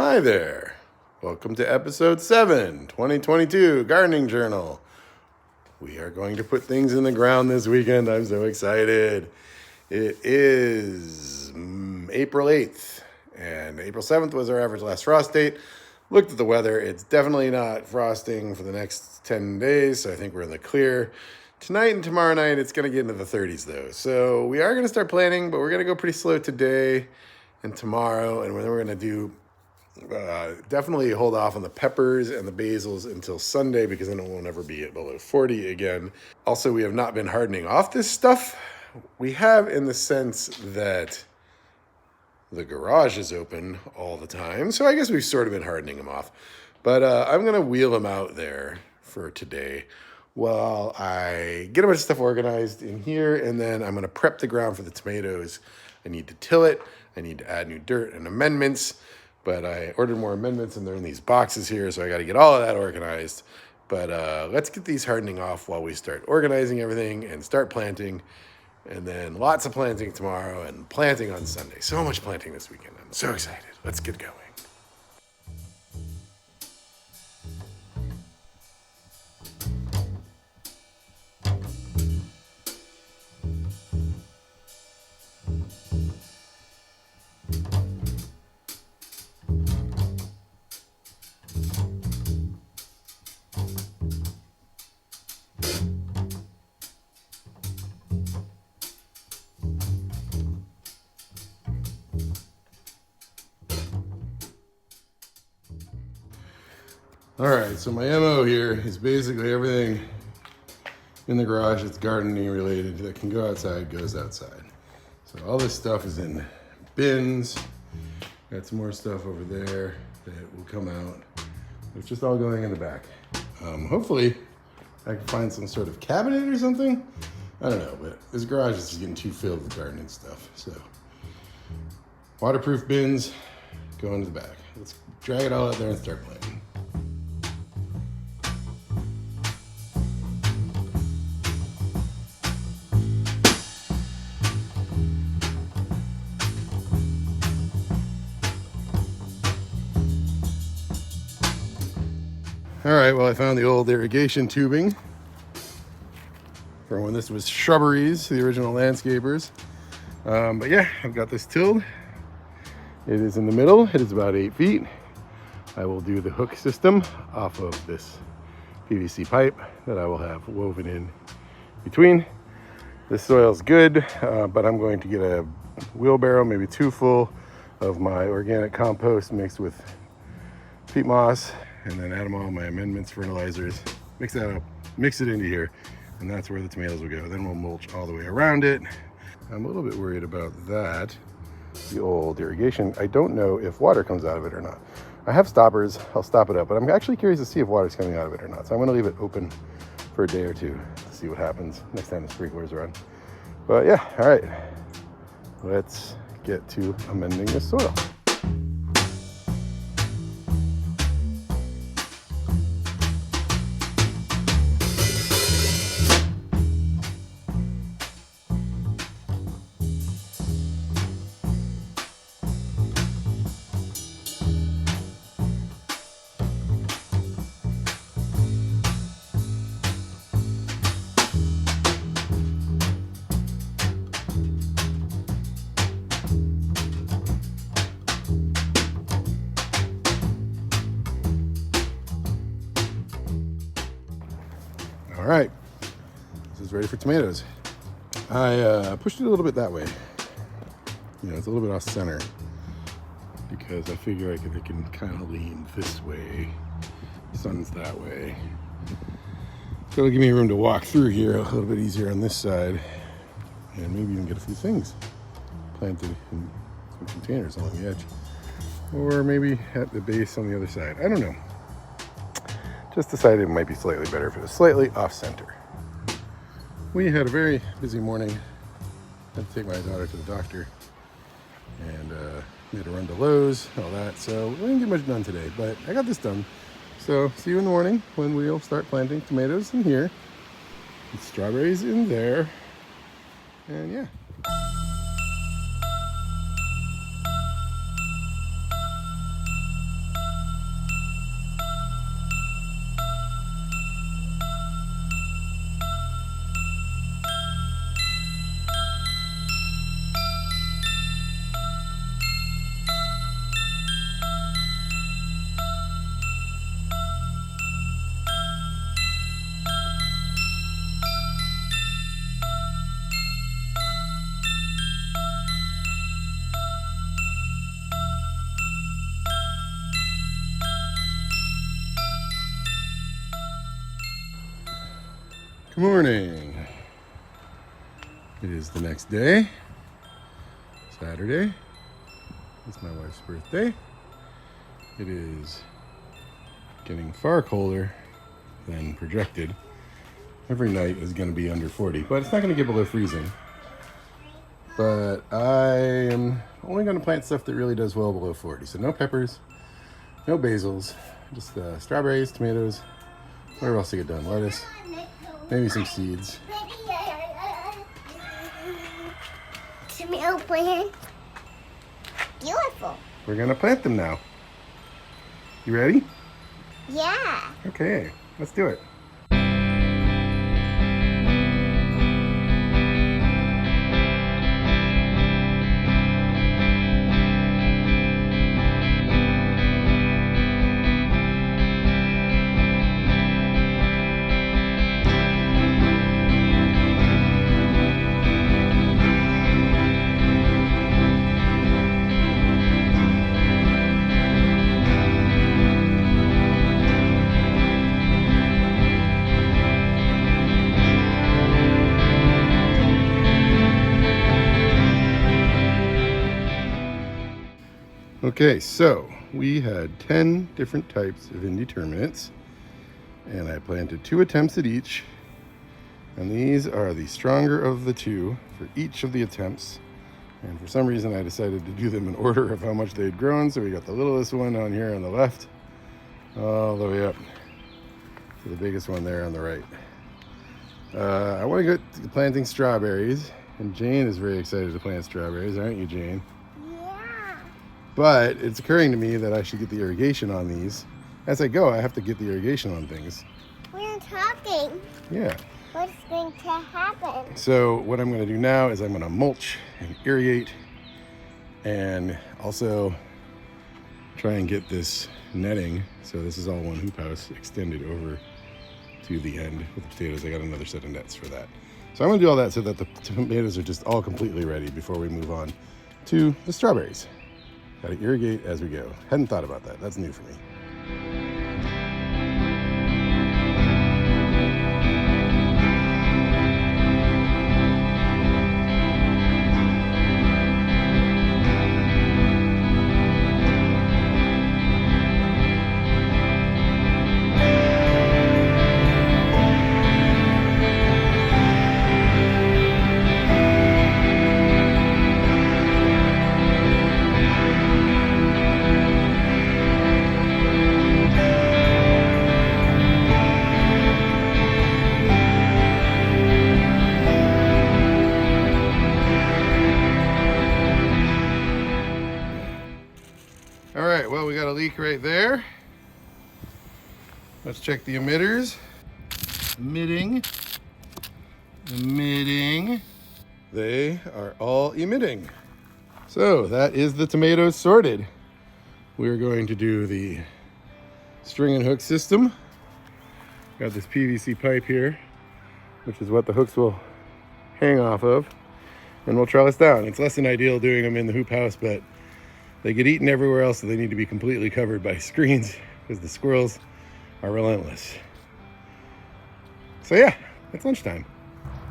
Hi there. Welcome to episode 7, 2022 Gardening Journal. We are going to put things in the ground this weekend. I'm so excited. It is April 8th, and April 7th was our average last frost date. Looked at the weather. It's definitely not frosting for the next 10 days, so I think we're in the clear. Tonight and tomorrow night, it's going to get into the 30s, though. So we are going to start planting, but we're going to go pretty slow today and tomorrow, and then we're going to do definitely hold off on the peppers and the basils until Sunday, because then it won't ever be at below 40 again. Also, we have not been hardening off this stuff. We have, in the sense that the garage is open all the time, so I guess we've sort of been hardening them off. But I'm going to wheel them out there for today while I get a bunch of stuff organized in here, and then I'm going to prep the ground for the tomatoes. I need to till it. I need to add new dirt and amendments. But I ordered more amendments, and they're in these boxes here, so I got to get all of that organized. But let's get these hardening off while we start organizing everything and start planting. And then lots of planting tomorrow and planting on Sunday. So much planting this weekend. I'm so excited. Let's get going. All right, so my MO here is basically everything in the garage that's gardening related that can go outside goes outside. So all this stuff is in bins. Got some more stuff over there that will come out. It's just all going in the back. Hopefully I can find some sort of cabinet or something. I don't know, but this garage is just getting too filled with gardening stuff. So waterproof bins go into the back. Let's drag it all out there and start planting. All right, well, I found the old irrigation tubing from when this was shrubberies, the original landscapers. But yeah, I've got this tilled. It is in the middle. It is about 8 feet. I will do the hook system off of this PVC pipe that I will have woven in between. This soil's good, but I'm going to get a wheelbarrow, maybe 2 full, of my organic compost mixed with peat moss, and then add them all my amendments, fertilizers, mix that up, mix it into here, and that's where the tomatoes will go. Then we'll mulch all the way around it. I'm a little bit worried about that, the old irrigation. I don't know if water comes out of it or not. I have stoppers, I'll stop it up, but I'm actually curious to see if water's coming out of it or not. So I'm gonna leave it open for a day or two to see what happens next time the sprinklers run. But yeah, all right, let's get to amending this soil. All right, this is ready for tomatoes. I pushed it a little bit that way. You know, it's a little bit off center because I figure I can kind of lean this way. The sun's that way. So it'll give me room to walk through here a little bit easier on this side, and maybe even get a few things planted in some containers along the edge. Or maybe at the base on the other side. I don't know. Just decided it might be slightly better if it was slightly off center. We had a very busy morning. Had to take my daughter to the doctor, and made a run to Lowe's, all that. So we didn't get much done today, but I got this done. So see you in the morning when we'll start planting tomatoes in here, and strawberries in there, and yeah. Good morning. It is the next day, Saturday. It's my wife's birthday. It is getting far colder than projected. Every night is going to be under 40, but it's not going to get below freezing. But I am only going to plant stuff that really does well below 40. So no peppers, no basils, just strawberries, tomatoes, whatever else to get done. Lettuce, maybe some seeds. Tomato plant. Beautiful. We're going to plant them now. You ready? Yeah. Okay, let's do it. Okay, so we had 10 different types of indeterminates, and I planted 2 attempts at each, and these are the stronger of the 2 for each of the attempts. And for some reason I decided to do them in order of how much they had grown, so we got the littlest one on here on the left all the way up to the biggest one there on the right. I want to get to planting strawberries, and Jane is very excited to plant strawberries, aren't you, Jane? But it's occurring to me that I should get the irrigation on these. As I go, I have to get the irrigation on things. We're talking. Yeah. What's going to happen? So what I'm going to do now is I'm going to mulch and irrigate, and also try and get this netting. So this is all one hoop house extended over to the end with the potatoes. I got another set of nets for that. So I'm going to do all that so that the tomatoes are just all completely ready before we move on to the strawberries. Got to irrigate as we go. Hadn't thought about that. That's new for me. All right, well, we got a leak right there. Let's check the emitters. Emitting. They are all emitting. So that is the tomatoes sorted. We're going to do the string and hook system. Got this PVC pipe here, which is what the hooks will hang off of, and we'll trellis down. It's less than ideal doing them in the hoop house, but they get eaten everywhere else, so they need to be completely covered by screens because the squirrels are relentless. So yeah, it's lunchtime.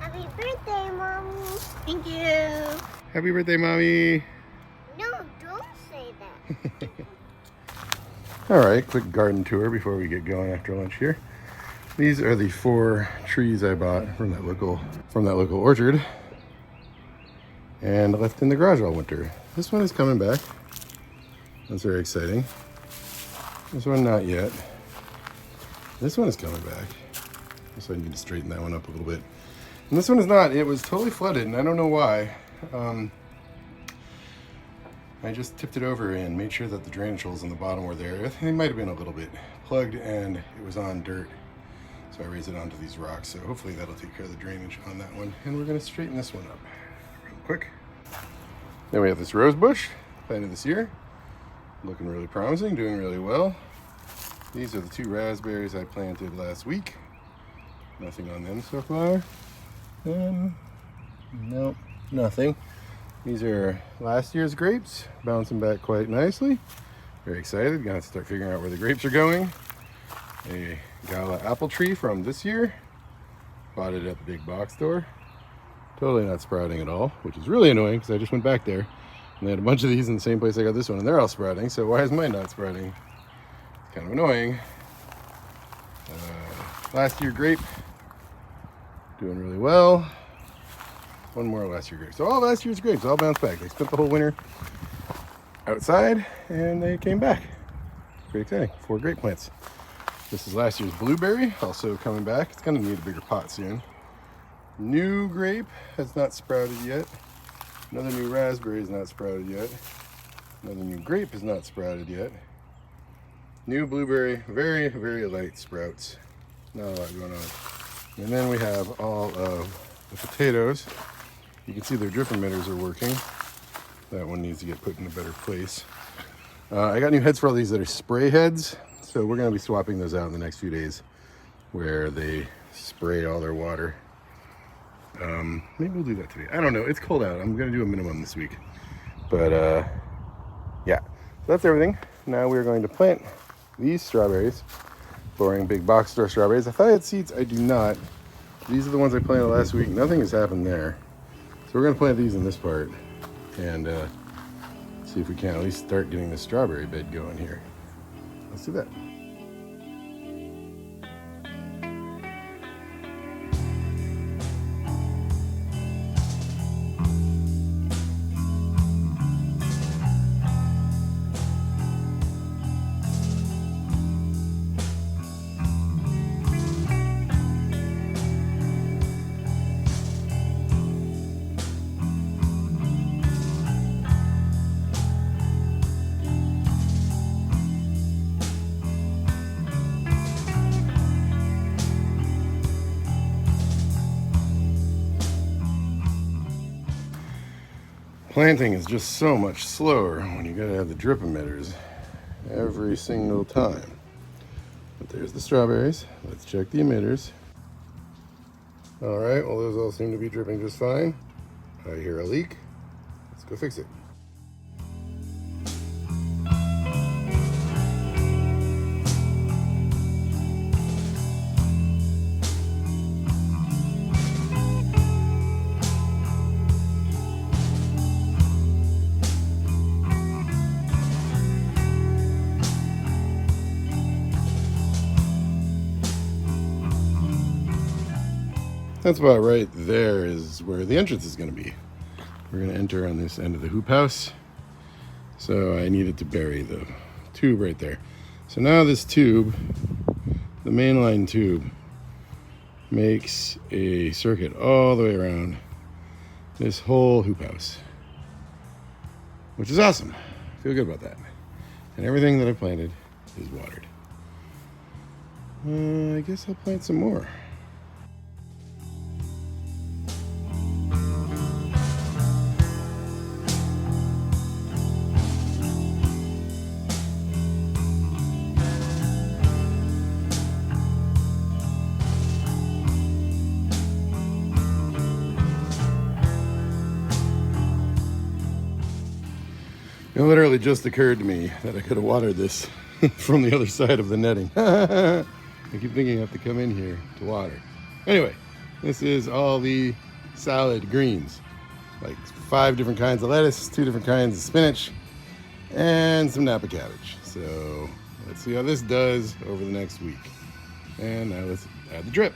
Happy birthday, Mommy. Thank you. Happy birthday, Mommy. No, don't say that. All right, quick garden tour before we get going after lunch here. These are the 4 trees I bought from that local orchard and left in the garage all winter. This one is coming back. That's very exciting. This one, not yet. This one is coming back. So I need to straighten that one up a little bit. And this one is not. It was totally flooded, and I don't know why. I just tipped it over and made sure that the drainage holes in the bottom were there. I think they might have been a little bit plugged, and it was on dirt. So I raised it onto these rocks. So hopefully that'll take care of the drainage on that one. And we're going to straighten this one up real quick. Then we have this rose bush planted this year. Looking really promising, doing really well. These are the 2 raspberries I planted last week. Nothing on them so far. Nope, nothing. These are last year's grapes, bouncing back quite nicely. Very excited, gonna have to start figuring out where the grapes are going. A gala apple tree from this year. bought it at the big box store. Totally not sprouting at all, which is really annoying because I just went back there and they had a bunch of these in the same place I got this one, and they're all sprouting. So why is mine not sprouting? It's kind of annoying. Last year grape, doing really well. One more last year grape. So all last year's grapes all bounced back. They spent the whole winter outside and they came back. Pretty exciting. 4 grape plants. This is last year's blueberry, also coming back. It's gonna need a bigger pot soon. New grape has not sprouted yet. Another new raspberry is not sprouted yet. Another new grape is not sprouted yet. New blueberry, very, very light sprouts. Not a lot going on. And then we have all of the potatoes. You can see their drip emitters are working. That one needs to get put in a better place. I got new heads for all these that are spray heads. So we're gonna be swapping those out in the next few days where they spray all their water. Maybe we'll do that today. I don't know, it's cold out. I'm gonna do a minimum this week. But yeah, so that's everything. Now we're going to plant these strawberries. Boring big box store strawberries. I thought I had seeds, I do not. These are the ones I planted last week. Nothing has happened there. So we're gonna plant these in this part and see if we can at least start getting the strawberry bed going here. Let's do that. Planting is just so much slower when you gotta have the drip emitters every single time. But there's the strawberries. Let's check the emitters. All right, well, those all seem to be dripping just fine. I hear a leak. Let's go fix it. That's about right there is where the entrance is going to be. We're going to enter on this end of the hoop house. So I needed to bury the tube right there. So now this tube, the mainline tube, makes a circuit all the way around this whole hoop house, which is awesome. I feel good about that. And everything that I planted is watered. I guess I'll plant some more. It literally just occurred to me that I could have watered this from the other side of the netting. I keep thinking I have to come in here to water. Anyway, this is all the salad greens. Like 5 different kinds of lettuce, 2 different kinds of spinach, and some Napa cabbage. So let's see how this does over the next week. And now let's add the drip.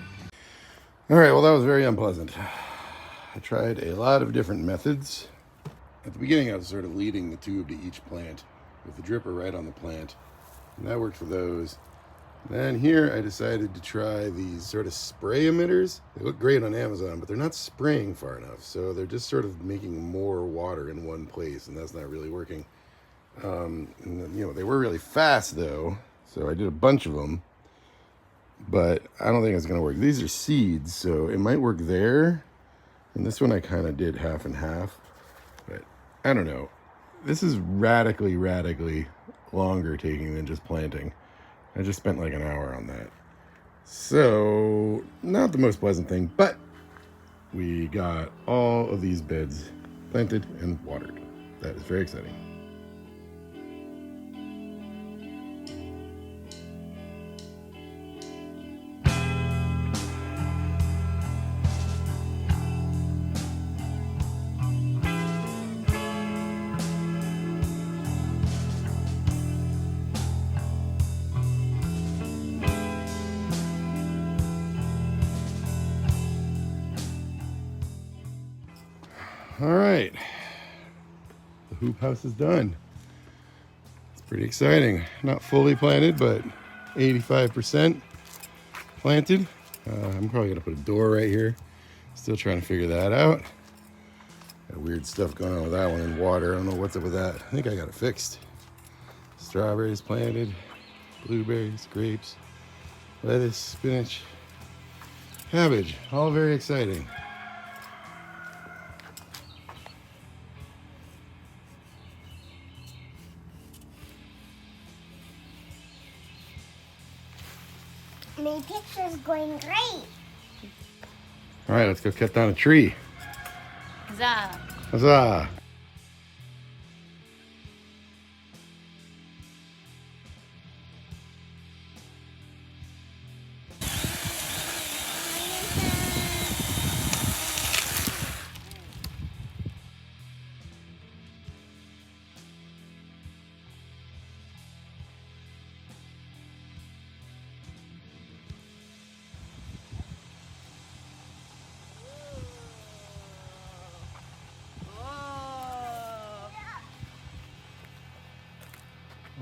All right, well, that was very unpleasant. I tried a lot of different methods. At the beginning, I was sort of leading the tube to each plant with the dripper right on the plant, and that worked for those. Then here, I decided to try these sort of spray emitters. They look great on Amazon, but they're not spraying far enough, so they're just sort of making more water in one place, and that's not really working. They were really fast, though, so I did a bunch of them, but I don't think it's going to work. These are seeds, so it might work there, and this one I kind of did half and half. But I don't know. This is radically longer taking than just planting. I just spent like an hour on that. So, not the most pleasant thing, but we got all of these beds planted and watered. That is very exciting. All right. The hoop house is done. It's pretty exciting. Not fully planted, but 85% planted. I'm probably gonna put a door right here. Still trying to figure that out. Got weird stuff going on with that one in water. I don't know what's up with that. I think I got it fixed. Strawberries planted, blueberries, grapes, lettuce, spinach, cabbage. All very exciting. My picture's going great. All right, let's go cut down a tree. Huzzah! Huzzah!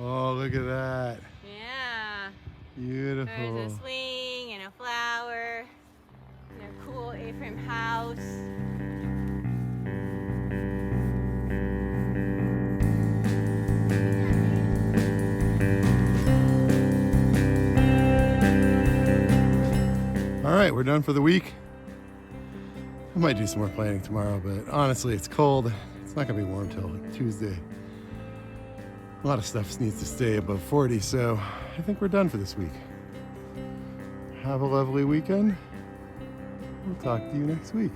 Oh, look at that. Yeah. Beautiful. There's a swing and a flower and a cool A-frame house. All right, we're done for the week. I might do some more planting tomorrow, but honestly, it's cold. It's not gonna be warm till Tuesday. A lot of stuff needs to stay above 40, so I think we're done for this week. Have a lovely weekend. We'll talk to you next week.